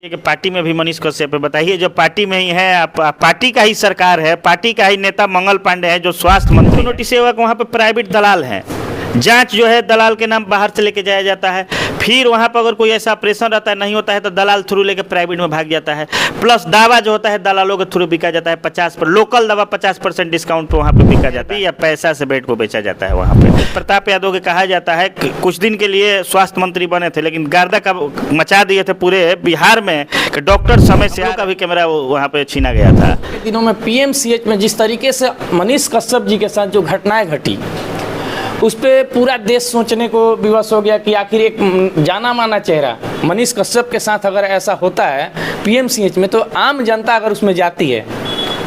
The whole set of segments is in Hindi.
कि पार्टी में भी मनीष कश्यप है, बताइए जो पार्टी में ही है, आप पार्टी का ही सरकार है, पार्टी का ही नेता मंगल पांडे है जो स्वास्थ्य मंत्री। नोटिस हुआ कि वहाँ पे प्राइवेट दलाल हैं, जांच जो है दलाल के नाम बाहर से लेके जाया जाता है, फिर वहाँ पर अगर कोई ऐसा ऑपरेशन रहता है नहीं होता है तो दलाल थ्रू लेके प्राइवेट में भाग जाता है। प्लस दावा जो होता है दलालों के थ्रू बिका जाता है 50 पर, लोकल दवा 50% डिस्काउंट पर वहाँ पे बिका जाता है या पैसा से बेड को बेचा जाता है वहाँ पे। प्रताप यादव के कहा जाता है कि कुछ दिन के लिए स्वास्थ्य मंत्री बने थे लेकिन गर्दा का मचा दिए थे पूरे बिहार में कि डॉक्टर समय से का भी कैमरा वहाँ पे छीना गया था। दिनों में पीएमसीएच में जिस तरीके से मनीष कश्यप जी के साथ जो घटनाएं घटी उस पर पूरा देश सोचने को विवश हो गया कि आखिर एक जाना माना चेहरा मनीष कश्यप के साथ अगर ऐसा होता है पीएमसीएच में, तो आम जनता अगर उसमें जाती है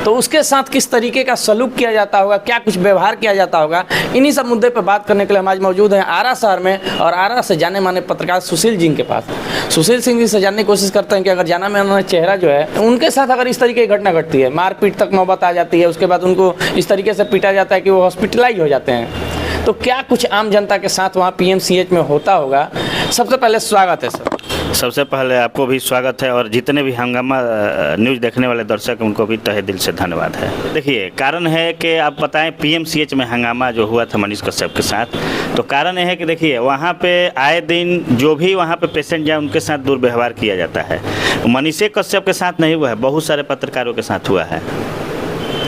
तो उसके साथ किस तरीके का सलूक किया जाता होगा, क्या कुछ व्यवहार किया जाता होगा। इन्हीं सब मुद्दे पर बात करने के लिए हम आज मौजूद हैं आरा शहर में और आरा से जाने माने पत्रकार सुशील जी के पास। सुशील सिंह जी से जानने की कोशिश करते हैं कि अगर जाना माना चेहरा जो है उनके साथ अगर इस तरीके की घटना घटती है, मारपीट तक नौबत आ जाती है, उसके बाद उनको इस तरीके से पीटा जाता है कि वो हॉस्पिटलाइज हो जाते हैं, तो क्या कुछ आम जनता के साथ वहाँ पीएमसीएच में होता होगा। सबसे पहले स्वागत है सर। सबसे पहले आपको भी स्वागत है और जितने भी हंगामा न्यूज़ देखने वाले दर्शक हैं उनको भी तहे दिल से धन्यवाद है। देखिए कारण है कि आप बताएं पीएमसीएच में हंगामा जो हुआ था मनीष कश्यप के साथ, तो कारण यह है कि देखिए वहाँ पे आए दिन जो भी वहाँ पे पेशेंट जाए उनके साथ दुर्व्यवहार किया जाता है। मनीष कश्यप के साथ नहीं हुआ है, बहुत सारे पत्रकारों के साथ हुआ है।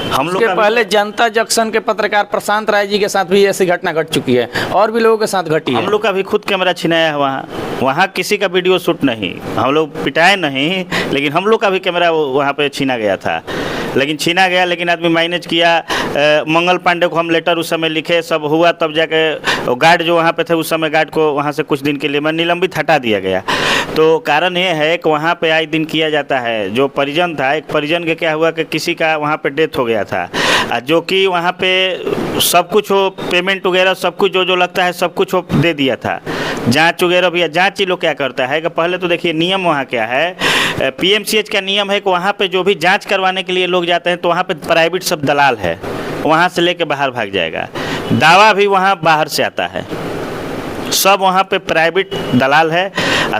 हम लोग पहले जनता जंक्शन के पत्रकार प्रशांत राय जी के साथ भी ऐसी घटना घट चुकी है और भी लोगों के साथ घटी है। हम लोग का भी खुद कैमरा छिनाया है वहाँ किसी का वीडियो शूट नहीं, हम लोग पिटाए नहीं, लेकिन हम लोग का भी कैमरा वहाँ पे छीना गया था। लेकिन छीना गया, लेकिन आदमी मैनेज किया। मंगल पांडे को हम लेटर उस समय लिखे, सब हुआ, तब जाके गार्ड जो वहाँ पे थे उस समय गार्ड को वहाँ से कुछ दिन के लिए निलंबित हटा दिया गया। तो कारण ये है कि वहाँ पे आए दिन किया जाता है। जो परिजन था, एक परिजन के क्या हुआ कि किसी का वहाँ पे डेथ हो गया था, जो कि वहाँ पे सब कुछ हो, पेमेंट वगैरह सब कुछ जो लगता है सब कुछ वो दे दिया था। जांच वगैरह भी, जांच ही लोग क्या करता है कि पहले तो देखिए नियम वहाँ क्या है, पीएमसीएच का नियम है कि वहाँ पे जो भी जांच करवाने के लिए लोग जाते हैं तो वहाँ पे प्राइवेट सब दलाल है, वहाँ से लेके बाहर भाग जाएगा। दावा भी वहाँ बाहर से आता है, सब वहाँ पे प्राइवेट दलाल है,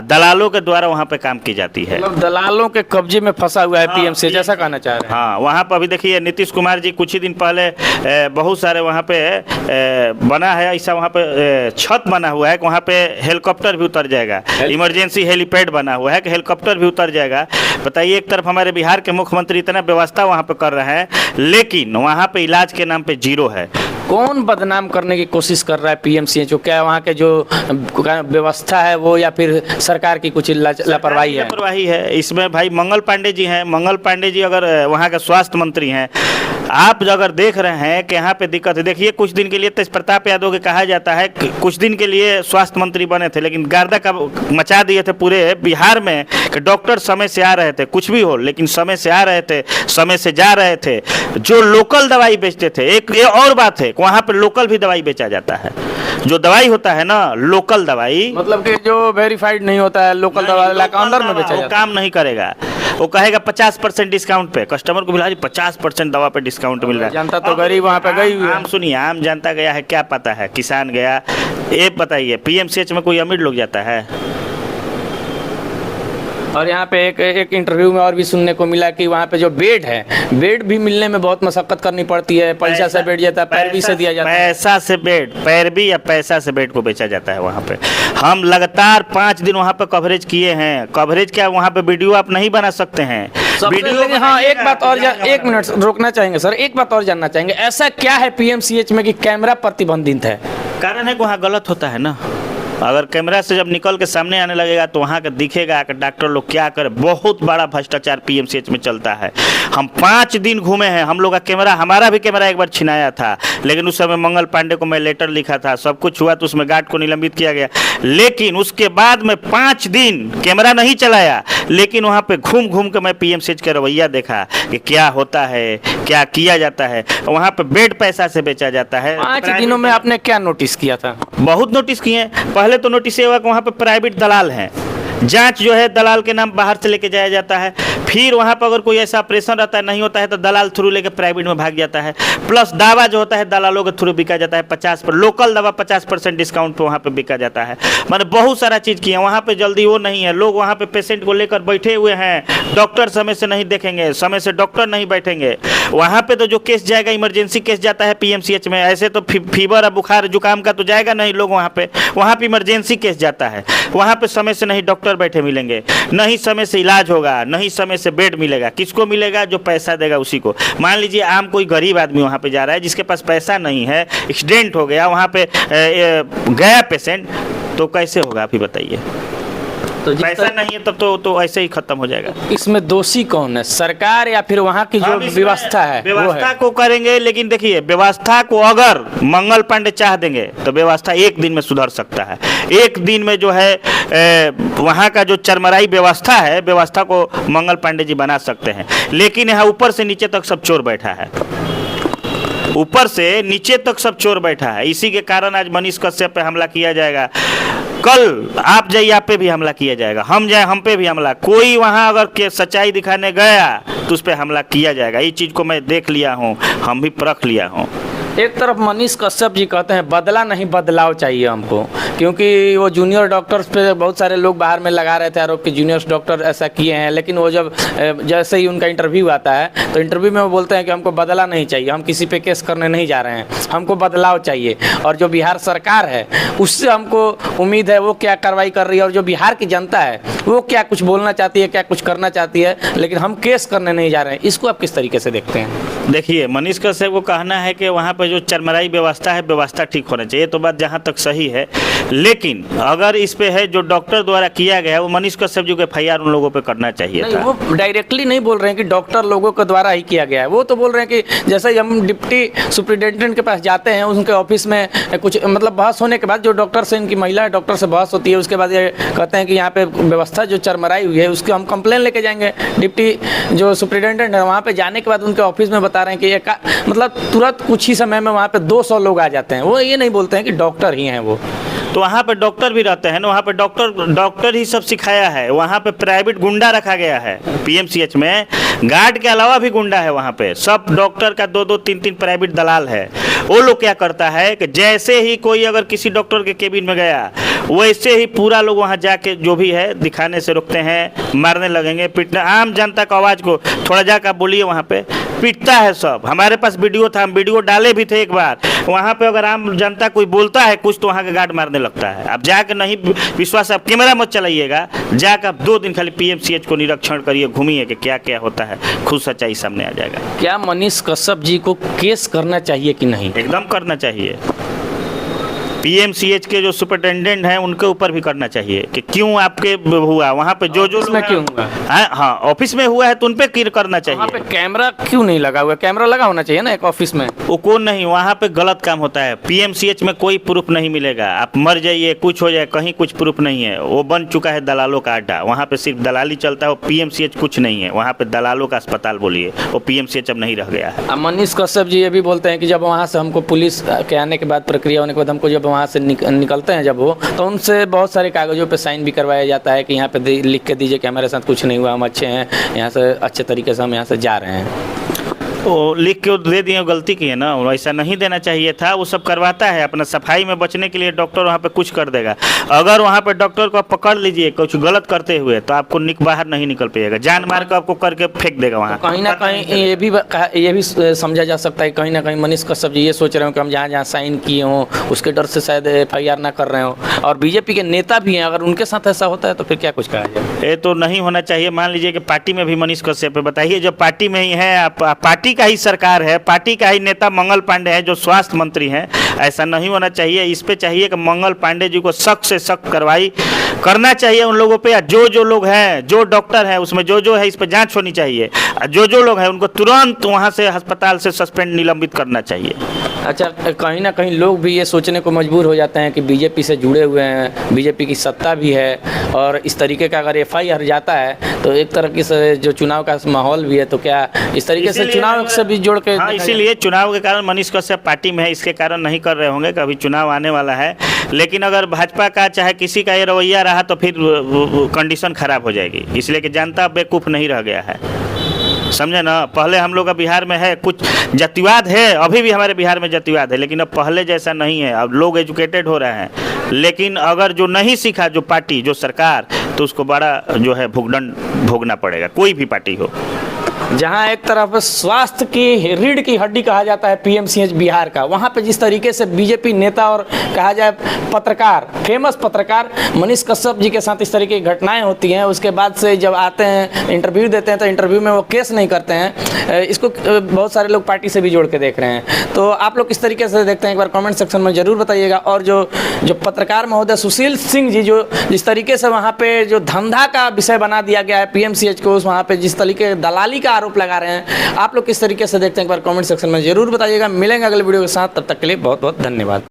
दलालों के द्वारा वहाँ पे काम की जाती है। मतलब दलालों के कब्जे में फंसा हुआ है पीएमसीएच, जैसा कहना चाह रहे हैं। हाँ, वहाँ पर अभी देखिए नीतीश कुमार जी कुछ ही दिन पहले बहुत सारे वहाँ पे बना है ऐसा, वहाँ पे छत बना हुआ है कि वहाँ पे हेलीकॉप्टर भी उतर जाएगा, इमरजेंसी हेलीपैड बना हुआ है कि हेलीकॉप्टर भी उतर जाएगा। बताइए, एक तरफ हमारे बिहार के मुख्यमंत्री इतना व्यवस्था वहाँ पे कर रहे हैं लेकिन वहाँ पे इलाज के नाम पे जीरो है। कौन बदनाम करने की कोशिश कर रहा है पीएमसीएच को? क्या वहाँ के जो व्यवस्था है वो, या फिर सरकार की कुछ लापरवाही है? लापरवाही है इसमें भाई। मंगल पांडे जी हैं, मंगल पांडे जी अगर वहाँ के स्वास्थ्य मंत्री हैं, आप अगर देख रहे हैं कि यहाँ पे दिक्कत है, देखिए कुछ दिन के लिए तेज प्रताप यादव के कहा जाता है कि कुछ दिन के लिए स्वास्थ्य मंत्री बने थे लेकिन गर्दा का मचा दिए थे पूरे बिहार में कि डॉक्टर समय से आ रहे थे, कुछ भी हो लेकिन समय से आ रहे थे, समय से जा रहे थे। जो लोकल दवाई बेचते थे, एक ये और बात है वहाँ पे लोकल भी दवाई बेचा जाता है। जो दवाई होता है ना लोकल दवाई, मतलब कि जो वेरीफाइड नहीं होता है, लोकल दवाई अंदर में बेचा जाता है, काम नहीं करेगा। वो कहेगा 50% डिस्काउंट पे, कस्टमर को मिला 50% दवा पे डिस्काउंट मिल रहा है। जनता तो गरीब वहाँ पे गई हुई है। आम सुनिए, आम जनता गया है, क्या पता है, किसान गया। ये बताइए पीएमसीएच में कोई अमीर लोग जाता है? और यहाँ पे एक इंटरव्यू में और भी सुनने को मिला कि वहाँ पे जो बेड है, बेड भी मिलने में बहुत मशक्कत करनी पड़ती है। पैसा से बेड जाता है, पैरवी से दिया जाता है। पैसा से बेड, पैरवी या पैसा से बेड को बेचा जाता है वहाँ पे। हम लगातार 5 दिन वहाँ पे कवरेज किए हैं। कवरेज क्या, वहाँ पे वीडियो आप नहीं बना सकते हैं वीडियो। हाँ, एक बात और, एक मिनट रोकना चाहेंगे सर, एक बात और जानना चाहेंगे, ऐसा क्या है पीएमसीएच में कि कैमरा प्रतिबंधित है? कारण है कि वहाँ गलत होता है ना। अगर कैमरा से जब निकल के सामने आने लगेगा तो वहाँ का दिखेगा कि डॉक्टर लोग क्या करे। बहुत बड़ा भ्रष्टाचार पीएमसीएच में चलता है। हम 5 दिन घूमे हैं, हम लोग का कैमरा, हमारा भी कैमरा एक बार छिनाया था लेकिन उस समय मंगल पांडे को मैं लेटर लिखा था, सब कुछ हुआ तो उसमें गार्ड को निलंबित किया गया। लेकिन उसके बाद में 5 दिन कैमरा नहीं चलाया लेकिन वहाँ पे घूम घूम के मैं पीएमसीएच का रवैया देखा कि क्या होता है, क्या किया जाता है। वहाँ पे बेड पैसा से बेचा जाता है। 5 दिनों में आपने क्या नोटिस किया था? बहुत नोटिस किए। पहले तो नोटिस ये हुआ कि वहाँ पे प्राइवेट दलाल हैं, जांच जो है दलाल के नाम बाहर से लेके जाया जाता है, फिर वहाँ पर अगर कोई ऐसा ऑपरेशन रहता है नहीं होता है तो दलाल थ्रू लेके प्राइवेट में भाग जाता है। प्लस दवा जो होता है दलालों के थ्रू बिका जाता है 50 पर, लोकल दवा 50% डिस्काउंट पे वहाँ पे बिका जाता है। मैंने बहुत सारा चीज़ किया वहाँ पे, जल्दी वो नहीं है। लोग वहाँ पे पेशेंट को लेकर बैठे हुए हैं, डॉक्टर समय से नहीं देखेंगे, समय से डॉक्टर नहीं बैठेंगे। वहाँ पे तो जो केस जाएगा इमरजेंसी केस जाता है पीएमसीएच में, ऐसे तो फीवर और बुखार जुकाम का तो जाएगा नहीं लोग वहाँ पे इमरजेंसी केस जाता है। वहाँ पे समय से नहीं डॉक्टर बैठे मिलेंगे, नहीं समय से इलाज होगा, नहीं समय से बेड मिलेगा। किसको मिलेगा? जो पैसा देगा उसी को। मान लीजिए आम कोई गरीब आदमी वहाँ पे जा रहा है जिसके पास पैसा नहीं है, एक्सीडेंट हो गया वहाँ पे गया पेशेंट, तो कैसे होगा आप ही बताइए? तो पैसा नहीं है तब तो ऐसे ही खत्म हो जाएगा। इसमें दोषी कौन है, सरकार या फिर वहाँ की जो हम इसमें व्यवस्था है? व्यवस्था को करेंगे, लेकिन देखिए व्यवस्था को अगर मंगल पांडे चाह देंगे तो व्यवस्था एक दिन में सुधर सकता है। एक दिन में जो है वहाँ का जो चरमराई व्यवस्था है, व्यवस्था को मंगल पांडे जी बना सकते हैं। लेकिन यहाँ ऊपर से नीचे तक सब चोर बैठा है, ऊपर से नीचे तक सब चोर बैठा है। इसी के कारण आज मनीष कश्यप पे हमला किया जाएगा, कल आप जाइए आप पे भी हमला किया जाएगा, हम जाए हम पे भी हमला। कोई वहाँ अगर के सच्चाई दिखाने गया तो उस पर हमला किया जाएगा। ये चीज़ को मैं देख लिया हूँ, हम भी परख लिया हूँ। एक तरफ मनीष कश्यप जी कहते हैं बदला नहीं बदलाव चाहिए हमको, क्योंकि वो जूनियर डॉक्टर्स पे बहुत सारे लोग बाहर में लगा रहे थे आरोप कि जूनियर डॉक्टर ऐसा किए हैं। लेकिन वो जब जैसे ही उनका इंटरव्यू आता है तो इंटरव्यू में वो बोलते हैं कि हमको बदला नहीं चाहिए, हम किसी पे केस करने नहीं जा रहे हैं, हमको बदलाव चाहिए। और जो बिहार सरकार है उससे हमको उम्मीद है वो क्या कार्रवाई कर रही है, और जो बिहार की जनता है वो क्या कुछ बोलना चाहती है, क्या कुछ करना चाहती है, लेकिन हम केस करने नहीं जा रहे हैं। इसको आप किस तरीके से देखते हैं? देखिए मनीष कश्यप को कहना है कि वहाँ पर जो चरमराई व्यवस्था है, व्यवस्था ठीक होना चाहिए, तो बात जहाँ तक सही है। लेकिन अगर इस पे है जो डॉक्टर द्वारा किया गया वो मनीष कश्यप जी को एफआईआर उन लोगों पे करना चाहिए नहीं, था। वो डायरेक्टली नहीं बोल रहे हैं कि डॉक्टर लोगों के द्वारा ही किया गया है, वो तो बोल रहे हैं कि जैसे ही हम डिप्टी सुप्रिटेंडेंट के पास जाते हैं, उनके ऑफिस में कुछ मतलब बहस होने के बाद जो डॉक्टर से, इनकी महिला डॉक्टर से बहस होती है, उसके बाद ये कहते हैं कि यहाँ पे व्यवस्था जो चरमराई हुई है उसकी हम कंप्लेन लेके जाएंगे। डिप्टी जो सुप्रिटेंडेंट है वहाँ पे जाने के बाद उनके ऑफिस में बता रहे हैं कि एक मतलब तुरंत कुछ ही समय में वहाँ पे 200 लोग आ जाते हैं। वो ये नहीं बोलते हैं कि डॉक्टर ही हैं वो। तो वहाँ पे डॉक्टर भी रहते हैं ना, वहाँ पे डॉक्टर ही सब सिखाया है। वहाँ पे प्राइवेट गुंडा रखा गया है, पीएमसीएच में गार्ड के अलावा भी गुंडा है वहाँ पे। सब डॉक्टर का 2-2, 3-3 प्राइवेट दलाल है। वो लोग क्या करता है कि जैसे ही कोई अगर किसी डॉक्टर के केबिन में गया वैसे ही पूरा लोग वहाँ जाके जो भी है दिखाने से रोकते हैं, मारने लगेंगे, पीटने। आम जनता का आवाज़ को थोड़ा जाकर बोलिए, वहाँ पे पीटता है सब। हमारे पास वीडियो था, हम वीडियो डाले भी थे एक बार। वहाँ पे अगर आम जनता कोई बोलता है कुछ तो वहाँ का गार्ड मारने लगता है। आप जाकर नहीं विश्वास, आप कैमरा मत चलाइएगा, जाकर आप 2 दिन खाली पीएमसीएच को निरीक्षण करिए, घूमिए कि क्या क्या होता है, खुद सच्चाई सामने आ जाएगा। क्या मनीष कश्यप जी को केस करना चाहिए कि नहीं? एकदम करना चाहिए। पीएमसीएच के जो सुपरिटेंडेंट हैं उनके ऊपर भी करना चाहिए कि क्यों आपके हुआ वहाँ पे जो में क्यों हुआ। हाँ ऑफिस में हुआ है तो उन पे करना चाहिए। वहाँ पे कैमरा क्यों नहीं लगा हुआ? कैमरा लगा होना चाहिए ना एक ऑफिस में। वो कौन नहीं, वहाँ पे गलत काम होता है। पीएमसीएच में कोई प्रूफ नहीं मिलेगा, आप मर जाइए कुछ हो जाए कहीं कुछ प्रूफ नहीं है। वो बन चुका है दलालों का अड्डा, वहाँ पे सिर्फ दलाली चलता है। वो पीएमसीएच कुछ नहीं है, वहाँ पे दलालों का अस्पताल बोलिए। वो पीएमसीएच अब नहीं रह गया है। मनीष कश्यप जी ये भी बोलते हैं कि जब वहाँ से हमको पुलिस के आने के बाद, प्रक्रिया होने के बाद हमको जब वहाँ से निकलते हैं जब वो, तो उनसे बहुत सारे कागजों पे साइन भी करवाया जाता है कि यहाँ पे लिख के दीजिए कि हमारे साथ कुछ नहीं हुआ, हम अच्छे हैं, यहाँ से अच्छे तरीके से हम यहाँ से जा रहे हैं। वो लिख के दे दिए, गलती की है ना, ऐसा नहीं देना चाहिए था। वो सब करवाता है अपना सफाई में बचने के लिए। डॉक्टर वहाँ पे कुछ कर देगा। अगर वहाँ पे डॉक्टर को पकड़ लीजिए कुछ गलत करते हुए तो आपको बाहर नहीं निकल पाएगा, जान मार कर आपको करके फेंक देगा वहाँ। कहीं ना कहीं ये भी समझा जा सकता है, कहीं ना कहीं मनीष कश्यप जी ये सोच रहे हो कि हम जहाँ जहाँ साइन किए हों उसके डर से शायद एफआईआर ना कर रहे हो। और बीजेपी के नेता भी हैं, अगर उनके साथ ऐसा होता है तो फिर क्या कुछ कहा जाए? ये तो नहीं होना चाहिए। मान लीजिए कि पार्टी में भी मनीष कश्यप, बताइए जब पार्टी में ही है, पार्टी का ही सरकार है, पार्टी का ही नेता मंगल पांडे हैं जो स्वास्थ्य मंत्री हैं, ऐसा नहीं होना चाहिए। इस पे चाहिए कि मंगल पांडे जी को सख्त से सख्त कार्रवाई करना चाहिए उन लोगों पे। जो लोग हैं, जो डॉक्टर हैं उसमें जो है इस पे जांच होनी चाहिए। जो लोग हैं उनको तुरंत वहाँ से अस्पताल से सस्पेंड, निलंबित करना चाहिए। अच्छा, कहीं ना कहीं लोग भी ये सोचने को मजबूर हो जाते हैं कि बीजेपी से जुड़े हुए हैं, बीजेपी की सत्ता भी है, और इस तरीके का अगर एफआईआर जाता है तो एक तरह की जो चुनाव का माहौल भी है, तो क्या इस तरीके से चुनाव लोग से भी जोड़ के हाँ, देखा इसीलिए चुनाव के कारण मनीष कश्यप पार्टी में है, इसके कारण नहीं कर रहे होंगे, कभी चुनाव आने वाला है। लेकिन अगर भाजपा का चाहे किसी का ये रवैया रहा तो फिर कंडीशन खराब हो जाएगी, इसलिए कि जनता बेवकूफ़ नहीं रह गया है, समझे ना। पहले हम लोग का बिहार में है कुछ जातिवाद है, अभी भी हमारे बिहार में जातिवाद है, लेकिन अब पहले जैसा नहीं है। अब लोग एजुकेटेड हो रहे हैं, लेकिन अगर जो नहीं सीखा, जो पार्टी, जो सरकार, तो उसको बड़ा जो है भुगदंड भोगना पड़ेगा, कोई भी पार्टी हो। जहां एक तरफ स्वास्थ्य की रीढ़ की हड्डी कहा जाता है पीएमसीएच बिहार का, वहां पे जिस तरीके से बीजेपी नेता और कहा जाए पत्रकार, फेमस पत्रकार मनीष कश्यप जी के साथ इस तरीके की घटनाएं होती हैं, उसके बाद से जब आते हैं इंटरव्यू देते हैं तो इंटरव्यू में वो केस नहीं करते हैं, इसको बहुत सारे लोग पार्टी से भी जोड़ के देख रहे हैं। तो आप लोग किस तरीके से देखते हैं, एक बार कॉमेंट सेक्शन में जरूर बताइएगा। और जो पत्रकार महोदय सुशील सिंह जी, जो जिस तरीके से वहाँ पे जो धंधा का विषय बना दिया गया है पीएमसीएच को, वहाँ पे जिस तरीके दलाली का आरोप लगा रहे हैं, आप लोग किस तरीके से देखते हैं, एक बार कमेंट सेक्शन में जरूर बताइएगा। मिलेंगे अगले वीडियो के साथ, तब तक के लिए बहुत बहुत धन्यवाद।